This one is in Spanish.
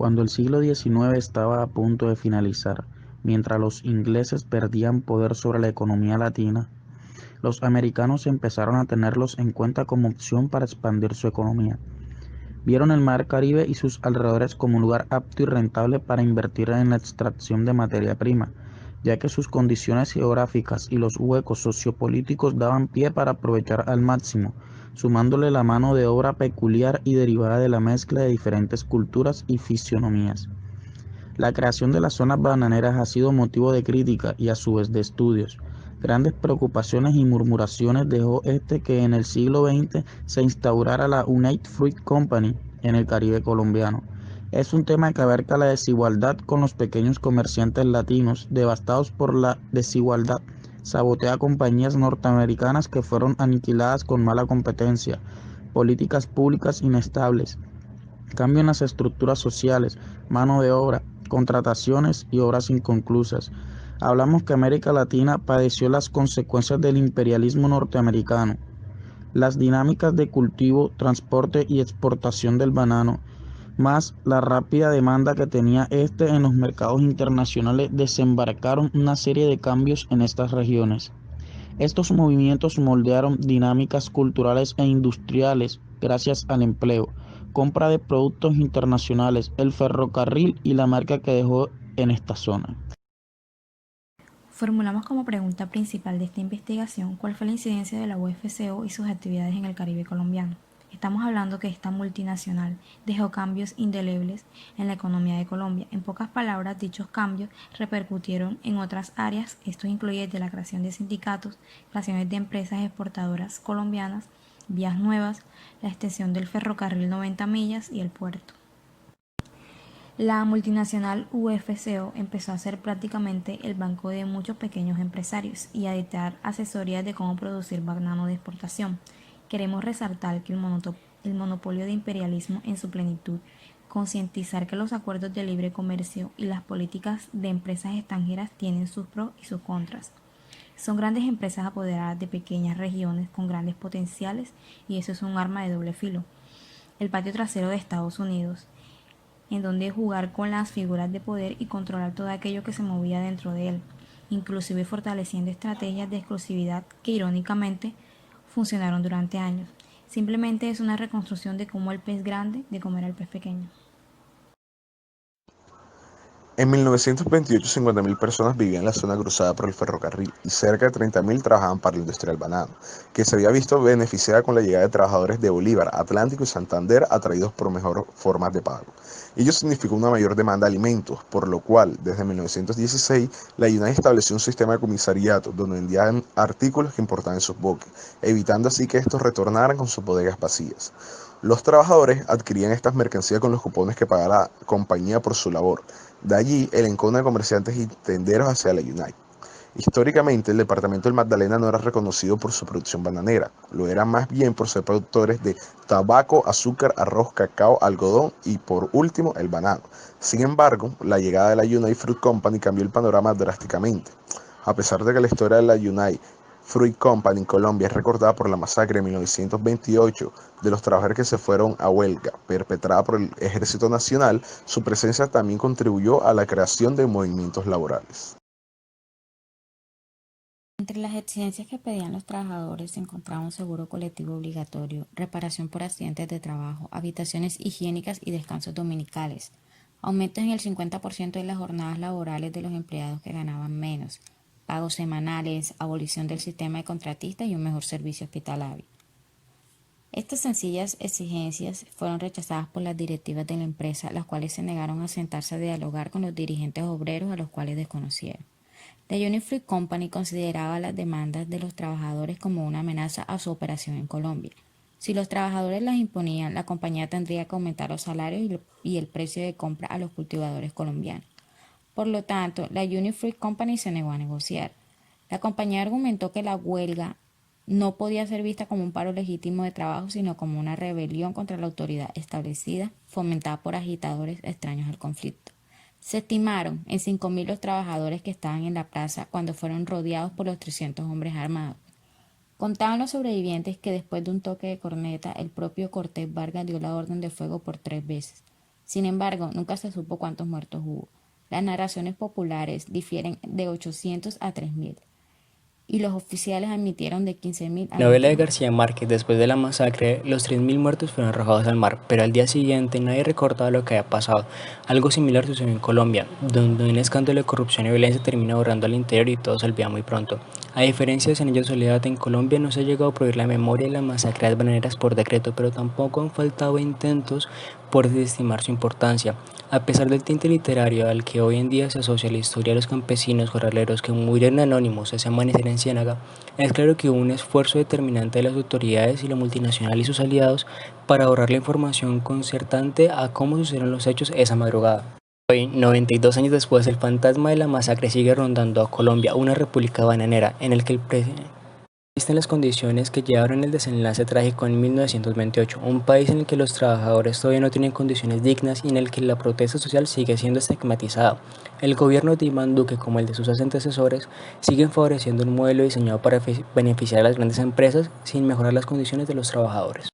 Cuando el siglo XIX estaba a punto de finalizar, mientras los ingleses perdían poder sobre la economía latina, los americanos empezaron a tenerlos en cuenta como opción para expandir su economía. Vieron el mar Caribe y sus alrededores como un lugar apto y rentable para invertir en la extracción de materia prima, ya que sus condiciones geográficas y los huecos sociopolíticos daban pie para aprovechar al máximo, sumándole la mano de obra peculiar y derivada de la mezcla de diferentes culturas y fisionomías. La creación de las zonas bananeras ha sido motivo de crítica y a su vez de estudios. Grandes preocupaciones y murmuraciones dejó que en el siglo XX se instaurara la United Fruit Company en el Caribe colombiano. Es un tema que abarca la desigualdad con los pequeños comerciantes latinos devastados por la desigualdad. Sabotea compañías norteamericanas que fueron aniquiladas con mala competencia, políticas públicas inestables, cambio en las estructuras sociales, mano de obra, contrataciones y obras inconclusas. Hablamos que América Latina padeció las consecuencias del imperialismo norteamericano, las dinámicas de cultivo, transporte y exportación del banano, más la rápida demanda que tenía en los mercados internacionales, desembarcaron una serie de cambios en estas regiones. Estos movimientos moldearon dinámicas culturales e industriales gracias al empleo, compra de productos internacionales, el ferrocarril y la marca que dejó en esta zona. Formulamos como pregunta principal de esta investigación cuál fue la incidencia de la UFCO y sus actividades en el Caribe colombiano. Estamos hablando que esta multinacional dejó cambios indelebles en la economía de Colombia. En pocas palabras, dichos cambios repercutieron en otras áreas. Esto incluye desde la creación de sindicatos, creaciones de empresas exportadoras colombianas, vías nuevas, la extensión del ferrocarril 90 millas y el puerto. La multinacional UFCO empezó a ser prácticamente el banco de muchos pequeños empresarios y a dictar asesorías de cómo producir banano de exportación. Queremos resaltar que el monopolio de imperialismo en su plenitud, concientizar que los acuerdos de libre comercio y las políticas de empresas extranjeras tienen sus pros y sus contras. Son grandes empresas apoderadas de pequeñas regiones con grandes potenciales y eso es un arma de doble filo. El patio trasero de Estados Unidos, en donde jugar con las figuras de poder y controlar todo aquello que se movía dentro de él, inclusive fortaleciendo estrategias de exclusividad que irónicamente funcionaron durante años. Simplemente es una reconstrucción de cómo el pez grande de comer al pez pequeño. En 1928, 50.000 personas vivían en la zona cruzada por el ferrocarril y cerca de 30.000 trabajaban para la industria del banano, que se había visto beneficiada con la llegada de trabajadores de Bolívar, Atlántico y Santander atraídos por mejores formas de pago. Ello significó una mayor demanda de alimentos, por lo cual, desde 1916, la UNAI estableció un sistema de comisariato donde vendían artículos que importaban en sus buques, evitando así que estos retornaran con sus bodegas vacías. Los trabajadores adquirían estas mercancías con los cupones que pagaba la compañía por su labor. De allí el encono de comerciantes y tenderos hacia la UNAI. Históricamente, el departamento del Magdalena no era reconocido por su producción bananera, lo era más bien por ser productores de tabaco, azúcar, arroz, cacao, algodón y, por último, el banano. Sin embargo, la llegada de la United Fruit Company cambió el panorama drásticamente. A pesar de que la historia de la United Fruit Company en Colombia es recordada por la masacre de 1928 de los trabajadores que se fueron a huelga, perpetrada por el Ejército Nacional, su presencia también contribuyó a la creación de movimientos laborales. Entre las exigencias que pedían los trabajadores se encontraba un seguro colectivo obligatorio, reparación por accidentes de trabajo, habitaciones higiénicas y descansos dominicales, aumentos en el 50% de las jornadas laborales de los empleados que ganaban menos, pagos semanales, abolición del sistema de contratistas y un mejor servicio hospitalario. Estas sencillas exigencias fueron rechazadas por las directivas de la empresa, las cuales se negaron a sentarse a dialogar con los dirigentes obreros a los cuales desconocieron. La United Fruit Company consideraba las demandas de los trabajadores como una amenaza a su operación en Colombia. Si los trabajadores las imponían, la compañía tendría que aumentar los salarios y el precio de compra a los cultivadores colombianos. Por lo tanto, la United Fruit Company se negó a negociar. La compañía argumentó que la huelga no podía ser vista como un paro legítimo de trabajo, sino como una rebelión contra la autoridad establecida, fomentada por agitadores extraños al conflicto. Se estimaron en 5.000 los trabajadores que estaban en la plaza cuando fueron rodeados por los 300 hombres armados. Contaban los sobrevivientes que después de un toque de corneta, el propio Cortés Vargas dio la orden de fuego por 3 veces. Sin embargo, nunca se supo cuántos muertos hubo. Las narraciones populares difieren de 800 a 3000 y los oficiales admitieron de 15.000 a Novela de 20.000. García Márquez. Después de la masacre, los 3.000 muertos fueron arrojados al mar, pero al día siguiente nadie recordaba lo que había pasado. Algo similar sucedió en Colombia, donde un escándalo de corrupción y violencia termina borrando al interior y todo se olvida muy pronto. A diferencia de Cien años de soledad, en Colombia no se ha llegado a prohibir la memoria de las masacres bananeras por decreto, pero tampoco han faltado intentos por desestimar su importancia. A pesar del tinte literario al que hoy en día se asocia la historia de los campesinos jornaleros que murieron anónimos ese amanecer en Ciénaga, es claro que hubo un esfuerzo determinante de las autoridades y la multinacional y sus aliados para ahorrar la información concertante a cómo sucedieron los hechos esa madrugada. Hoy, 92 años después, el fantasma de la masacre sigue rondando a Colombia, una república bananera, en el que existen las condiciones que llevaron el desenlace trágico en 1928, un país en el que los trabajadores todavía no tienen condiciones dignas y en el que la protesta social sigue siendo estigmatizada. El gobierno de Iván Duque, como el de sus antecesores, siguen favoreciendo un modelo diseñado para beneficiar a las grandes empresas sin mejorar las condiciones de los trabajadores.